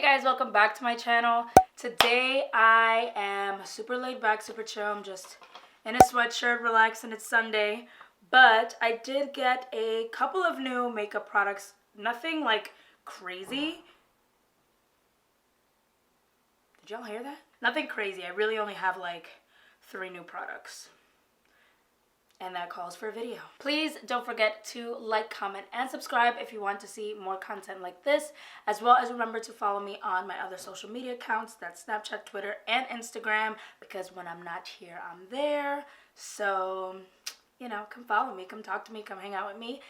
guys, welcome back to my channel. Today I am super laid back, super chill. I'm just in a sweatshirt, relaxing. It's Sunday. But I did get a couple of new makeup products. Nothing like crazy. Did y'all hear that? Nothing crazy. I really only have like 3 new products. And that calls for a video. Please don't forget to like, comment, and subscribe if you want to see more content like this, as well as remember to follow me on my other social media accounts. That's Snapchat, Twitter, and Instagram, because when I'm not here, I'm there. So, you know, come follow me, come talk to me, come hang out with me.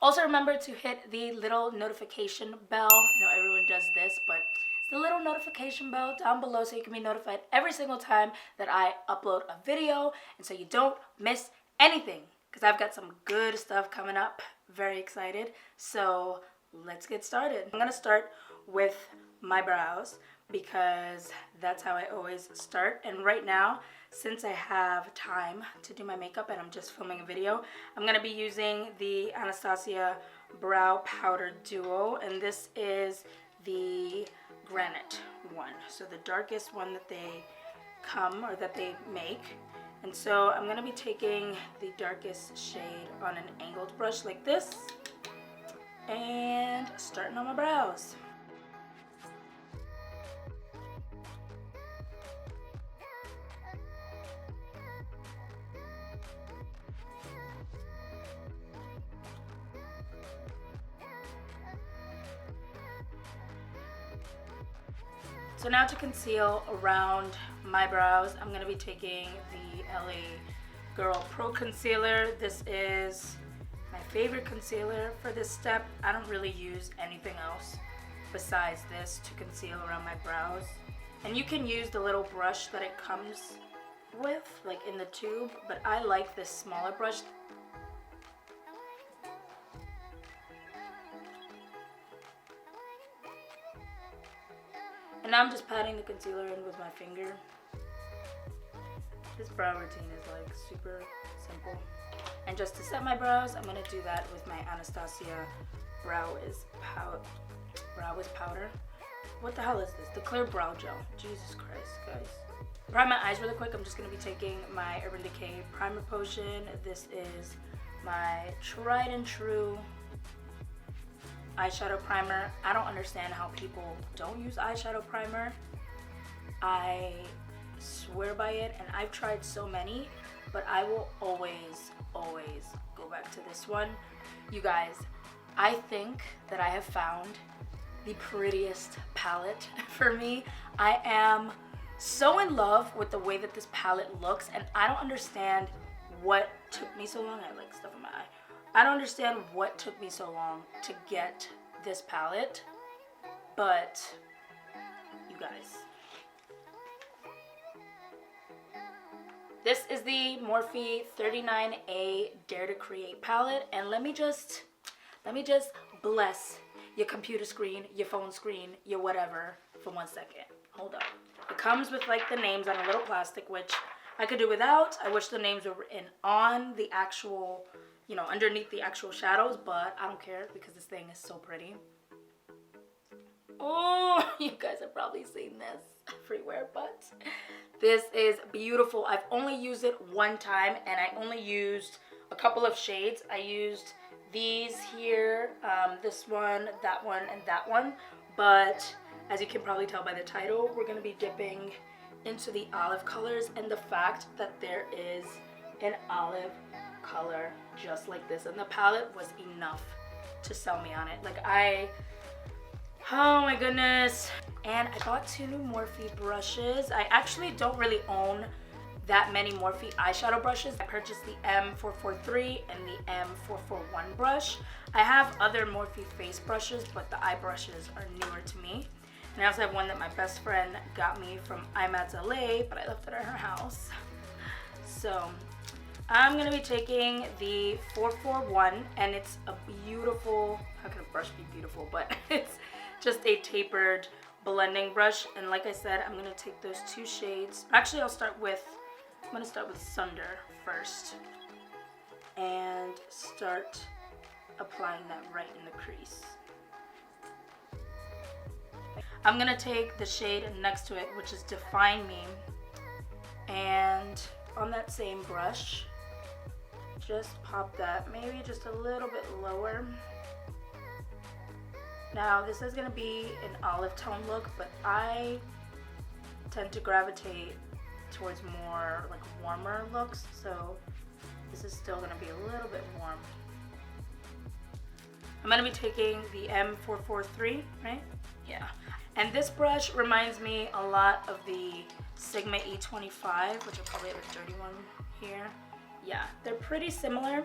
Also remember to hit the little notification bell. I know everyone does this, but it's the little notification bell down below so you can be notified every single time that I upload a video, and so you don't miss anything, because I've got some good stuff coming up. Very excited. So let's get started. I'm gonna start with my brows because that's how I always start. And right now, since I have time to do my makeup and I'm just filming a video, I'm gonna be using the Anastasia Brow Powder Duo, and this is the Granite one. So the darkest one that they make. And so I'm going to be taking the darkest shade on an angled brush like this and starting on my brows. So now to conceal around my brows, I'm going to be taking the LA Girl Pro Concealer. This is my favorite concealer for this step. I don't really use anything else besides this to conceal around my brows. And you can use the little brush that it comes with, like in the tube, but I like this smaller brush. And now I'm just patting the concealer in with my finger. This brow routine is like super simple. And just to set my brows, I'm gonna do that with my Anastasia Brow is Powder. What the hell is this? The Clear Brow Gel. Jesus Christ, guys. To prime my eyes really quick, I'm just gonna be taking my Urban Decay Primer Potion. This is my tried and true eyeshadow primer. I don't understand how people don't use eyeshadow primer. I swear by it, and I've tried so many, but I will always go back to this one. You guys, I think that I have found the prettiest palette for me. I am so in love with the way that this palette looks, and I don't understand what took me so long. I have like stuff in my eye. I don't understand what took me so long to get this palette, but you guys, this is the Morphe 39A Dare to Create palette, and let me just bless your computer screen, your phone screen, your whatever for 1 second. Hold up. It comes with like the names on a little plastic, which I could do without. I wish the names were written on the actual, you know, underneath the actual shadows, but I don't care because this thing is so pretty. Oh, you guys have probably seen this everywhere, but this is beautiful. I've only used it one time, and I only used a couple of shades. I used these here, this one, and that one, but as you can probably tell by the title, we're going to be dipping into the olive colors, and the fact that there is an olive color just like this and the palette was enough to sell me on it. Like, oh my goodness. And I got 2 new Morphe brushes. I actually don't really own that many Morphe eyeshadow brushes. I purchased the M443 and the M441 brush. I have other Morphe face brushes, but the eye brushes are newer to me. And I also have one that my best friend got me from IMATS LA, but I left it at her house. So I'm gonna be taking the 441, and it's a beautiful, how can a brush be beautiful, but it's just a tapered blending brush. And like I said, I'm gonna take those 2 shades. Actually, I'm gonna start with Sunder first and start applying that right in the crease. I'm gonna take the shade next to it, which is Define Me, and on that same brush, just pop that maybe just a little bit lower. Now this is gonna be an olive tone look, but I tend to gravitate towards more like warmer looks, so this is still gonna be a little bit warm. I'm gonna be taking the M443, right? Yeah. And this brush reminds me a lot of the Sigma E25, which I probably have a dirty one here. Yeah, they're pretty similar.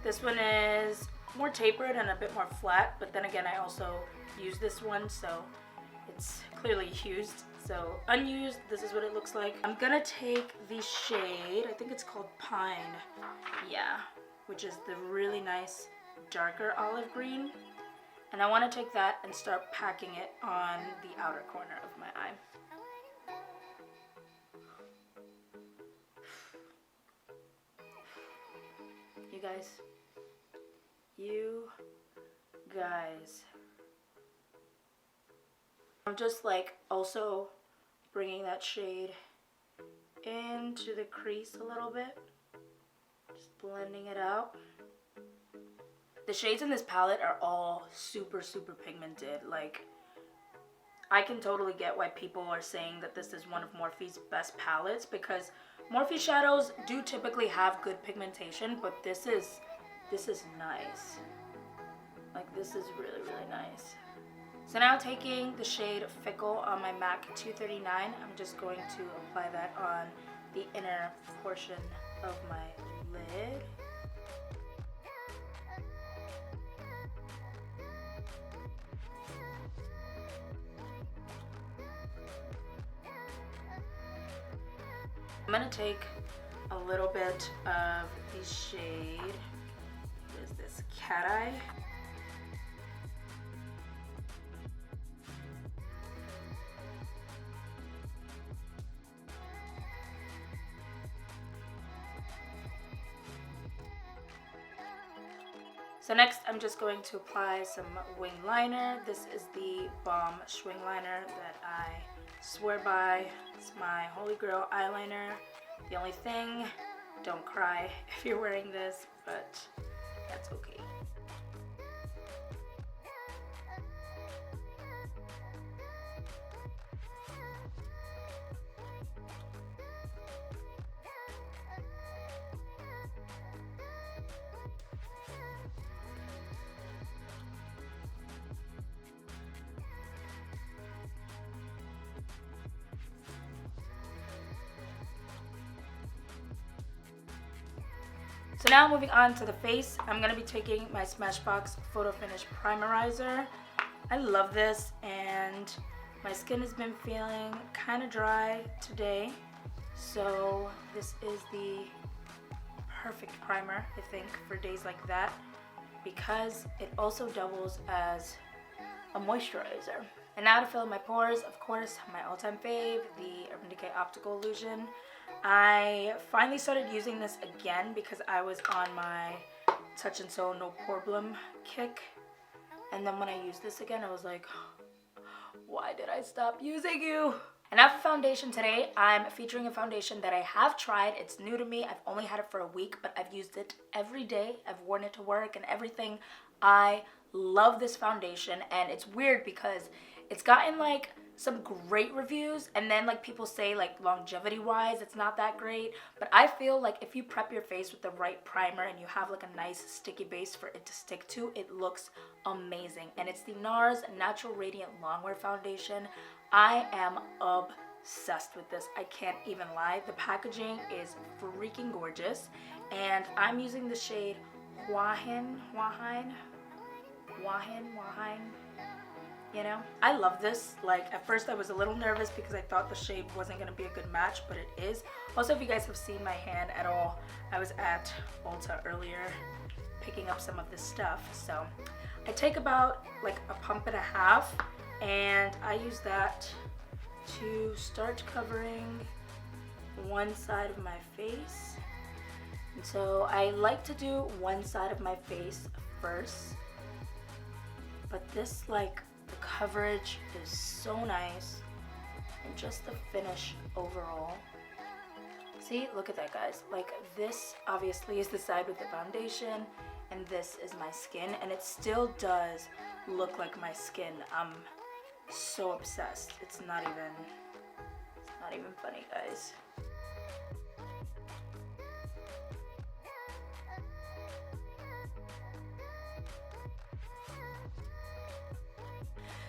This one is more tapered and a bit more flat, but then again, I also use this one, so it's clearly used. So unused, this is what it looks like. I'm gonna take the shade, I think it's called Pine, yeah, which is the really nice darker olive green. And I wanna take that and start packing it on the outer corner of my eye. You guys. I'm just like also bringing that shade into the crease a little bit, just blending it out. The shades in this palette are all super pigmented. Like, I can totally get why people are saying that this is one of Morphe's best palettes, because Morphe shadows do typically have good pigmentation, but this is nice. Like, this is really nice. So now taking the shade Fickle on my MAC 239, I'm just going to apply that on the inner portion of my lid. I'm gonna take a little bit of the shade, what is this, Cat Eye? So next I'm just going to apply some wing liner. This is the Balm Schwing liner that I swear by. It's my holy grail eyeliner. The only thing, don't cry if you're wearing this, but that's okay. So now moving on to the face, I'm going to be taking my Smashbox Photo Finish Primerizer. I love this, and my skin has been feeling kind of dry today, so this is the perfect primer, I think, for days like that, because it also doubles as a moisturizer. And now to fill in my pores, of course, my all-time fave, the Urban Decay Optical Illusion. I finally started using this again because I was on my Touch and Sew No Problem kick. And then when I used this again, I was like, why did I stop using you? And now for foundation today, I'm featuring a foundation that I have tried. It's new to me. I've only had it for a week, but I've used it every day. I've worn it to work and everything. I love this foundation, and it's weird because it's gotten like some great reviews, and then like people say like longevity wise it's not that great, but I feel like if you prep your face with the right primer and you have like a nice sticky base for it to stick to, it looks amazing. And it's the NARS Natural Radiant Longwear Foundation. I am obsessed with this. I can't even lie. The packaging is freaking gorgeous, and I'm using the shade Wahin. You know, I love this. Like, at first I was a little nervous because I thought the shade wasn't going to be a good match, but it is. Also, if you guys have seen my hand at all, I was at Ulta earlier picking up some of this stuff. So I take about like a pump and a half, and I use that to start covering one side of my face. And so I like to do one side of my face first, but this like The coverage is so nice, and just the finish overall. See, look at that, guys. Like, this obviously is the side with the foundation, and this is my skin, and it still does look like my skin. I'm so obsessed. It's not even funny, guys.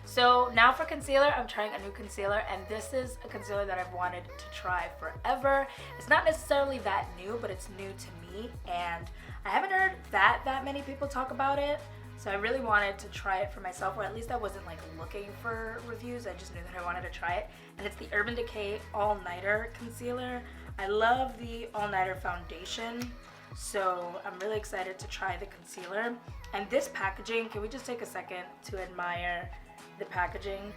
So now for concealer, I'm trying a new concealer, and this is a concealer that I've wanted to try forever. It's not necessarily that new, but it's new to me, and I haven't heard that many people talk about it. So I really wanted to try it for myself, or at least I wasn't like looking for reviews. I just knew that I wanted to try it. And it's the Urban Decay All Nighter Concealer. I love the All Nighter foundation, so I'm really excited to try the concealer. And this packaging, can we just take a second to admire the packaging?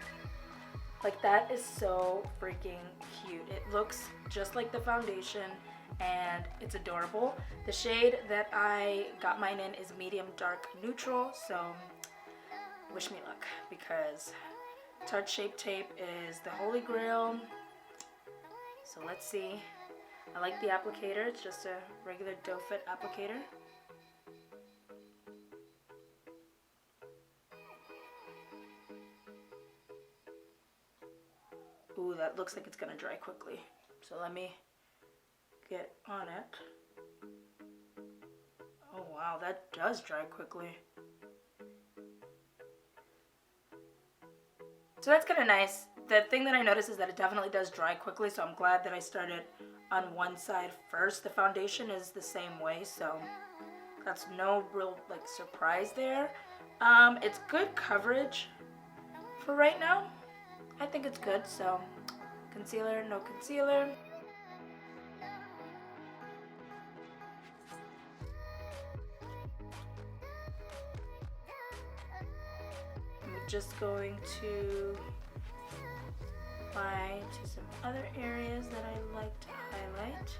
Like, that is so freaking cute. It looks just like the foundation, and it's adorable. The shade that I got mine in is medium dark neutral, so wish me luck, because Tarte Shape Tape is the holy grail. So let's see. I like the applicator. It's just a regular doe foot applicator. Ooh, that looks like it's gonna dry quickly. So let me get on it. Oh wow, that does dry quickly. So that's kind of nice. The thing that I noticed is that it definitely does dry quickly, so I'm glad that I started on one side first. The foundation is the same way, so that's no real like surprise there. It's good coverage for right now. I think it's good. So concealer, no concealer. I'm just going to apply to some other areas that I like to highlight.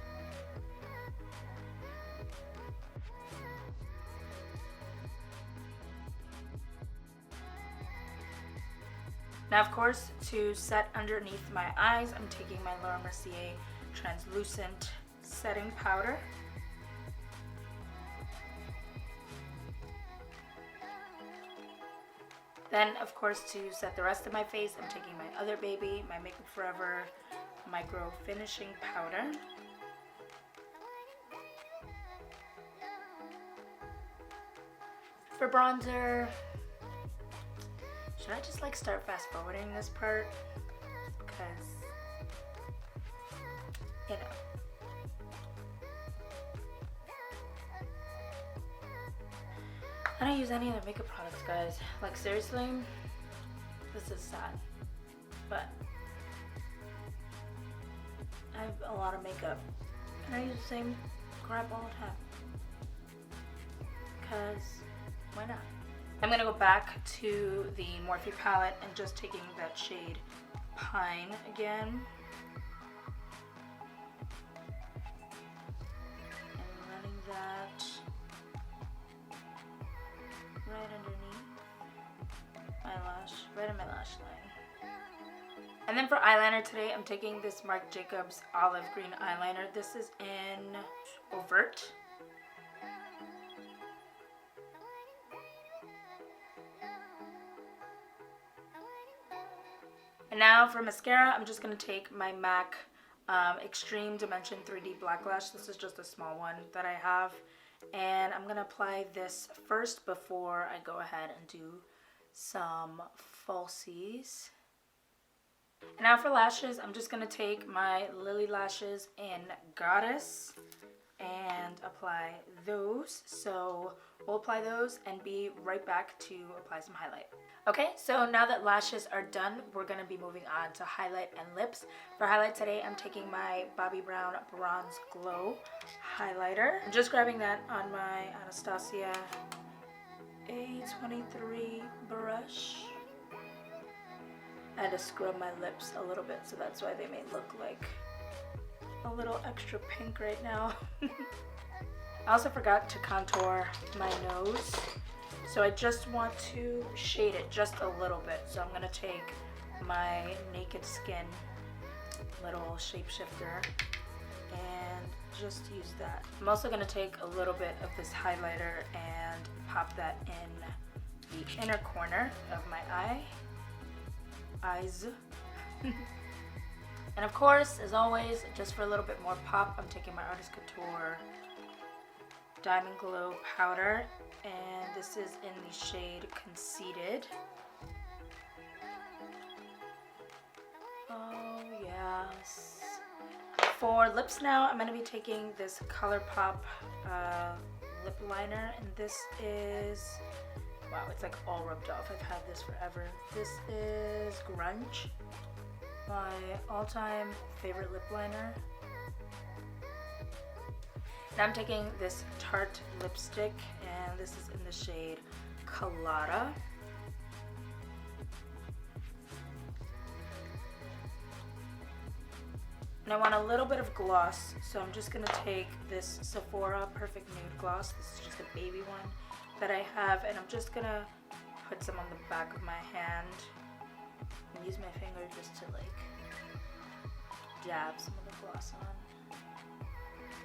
Now, of course, to set underneath my eyes, I'm taking my Mercier translucent setting powder. Then, of course, to set the rest of my face, I'm taking my other baby, my Makeup Forever Micro Finishing Powder. For bronzer, should I just like start fast forwarding this part? Because, you know. I don't use any other makeup products, guys. Like, seriously, this is sad. But I have a lot of makeup, and I use the same crap all the time. Because why not? I'm gonna go back to the Morphe palette and just taking that shade Pine again. And running that right underneath my lash, right in my lash line. And then for eyeliner today, I'm taking this Marc Jacobs Olive Green eyeliner. This is in Overt. And now for mascara, I'm just going to take my MAC Extreme Dimension 3D Black Lash. This is just a small one that I have. And I'm going to apply this first before I go ahead and do some falsies. And now for lashes, I'm just going to take my Lily Lashes in Goddess and apply those. So we'll apply those and be right back to apply some highlight. Okay, so now that lashes are done, we're going to be moving on to highlight and lips. For highlight today, I'm taking my Bobbi Brown Bronze Glow highlighter. I'm just grabbing that on my Anastasia A23 brush. I had to scrub my lips a little bit, so that's why they may look like a little extra pink right now. I also forgot to contour my nose. So I just want to shade it just a little bit. So I'm gonna take my Naked Skin little shapeshifter and just use that. I'm also gonna take a little bit of this highlighter and pop that in the inner corner of my eyes. And of course, as always, just for a little bit more pop, I'm taking my Artist Couture Diamond Glow powder, and this is in the shade Conceited. Oh yes. For lips now, I'm going to be taking this ColourPop lip liner, and this is, wow, it's like all rubbed off. I've had this forever. This is Grunge, my all-time favorite lip liner. Now I'm taking this Tarte lipstick, and this is in the shade Cotta. And I want a little bit of gloss, so I'm just going to take this Sephora Perfect Nude Gloss. This is just a baby one that I have, and I'm just going to put some on the back of my hand and use my finger just to like dab some of the gloss on.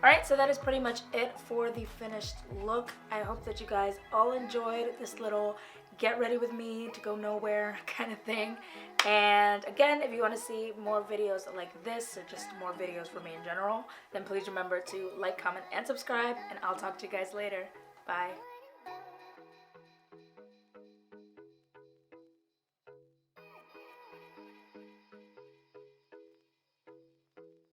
Alright, so that is pretty much it for the finished look. I hope that you guys all enjoyed this little get ready with me to go nowhere kind of thing. And again, if you want to see more videos like this, or just more videos from me in general, then please remember to like, comment, and subscribe, and I'll talk to you guys later. Bye.